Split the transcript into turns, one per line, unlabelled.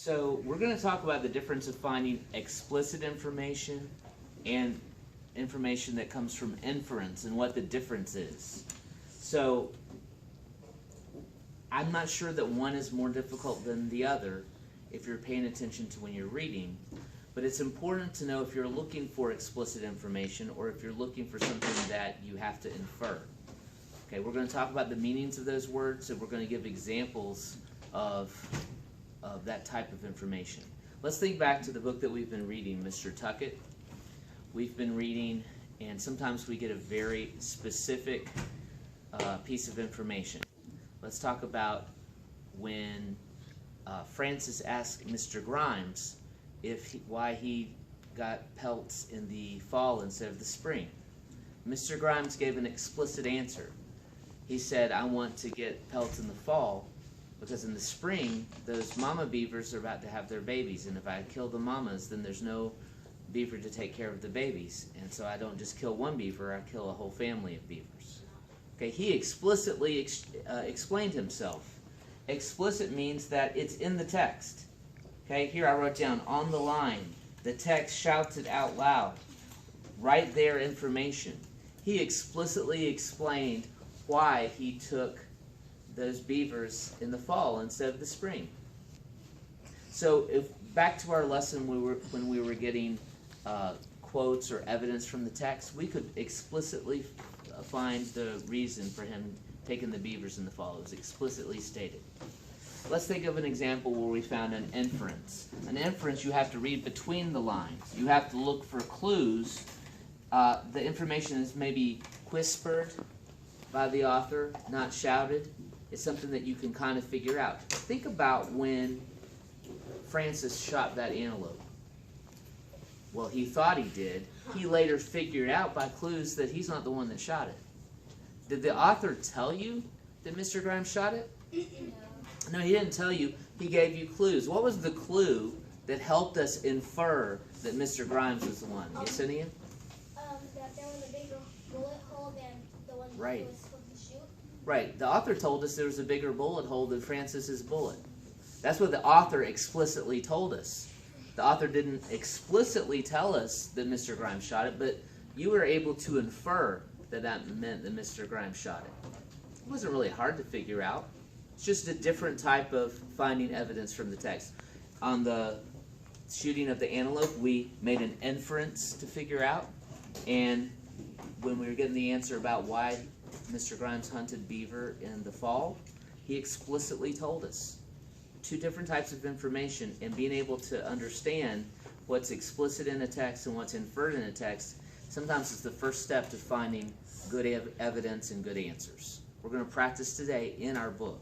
So we're going to talk about the difference of finding explicit information and information that comes from inference and what the difference is. So I'm not sure that one is more difficult than the other if you're paying attention to when you're reading, but it's important to know if you're looking for explicit information or if you're looking for something that you have to infer. Okay, we're going to talk about the meanings of those words, and we're going to give examples of that type of information. Let's think back to the book that we've been reading, Mr. Tuckett. We've been reading, and sometimes we get a very specific piece of information. Let's talk about when Francis asked Mr. Grimes why he got pelts in the fall instead of the spring. Mr. Grimes gave an explicit answer. He said, I want to get pelts in the fall because in the spring, those mama beavers are about to have their babies, and if I kill the mamas, then there's no beaver to take care of the babies. And so I don't just kill one beaver, I kill a whole family of beavers. Okay, he explicitly explained himself. Explicit means that it's in the text. Okay, here I wrote down, on the line, the text shouts it out loud. Right there, information. He explicitly explained why he took those beavers in the fall instead of the spring. So back to our lesson when we were getting quotes or evidence from the text, we could explicitly find the reason for him taking the beavers in the fall. It was explicitly stated. Let's think of an example where we found an inference. An inference, you have to read between the lines. You have to look for clues. The information is maybe whispered by the author, not shouted. It's something that you can kind of figure out. Think about when Francis shot that antelope. Well, he thought he did. He later figured out by clues that he's not the one that shot it. Did the author tell you that Mr. Grimes shot it? No, he didn't tell you. He gave you clues. What was the clue that helped us infer that Mr. Grimes was the one? Yesenia?
That there was a bigger bullet hole than the one
Right.
he was supposed to shoot.
Right. The author told us there was a bigger bullet hole than Francis's bullet. That's what the author explicitly told us. The author didn't explicitly tell us that Mr. Grimes shot it, but you were able to infer that that meant that Mr. Grimes shot it. It wasn't really hard to figure out. It's just a different type of finding evidence from the text. On the shooting of the antelope, we made an inference to figure out, and when we were getting the answer about why Mr. Grimes hunted beaver in the fall, he explicitly told us. Two different types of information, and being able to understand what's explicit in a text and what's inferred in a text sometimes is the first step to finding good evidence and good answers. We're going to practice today in our book.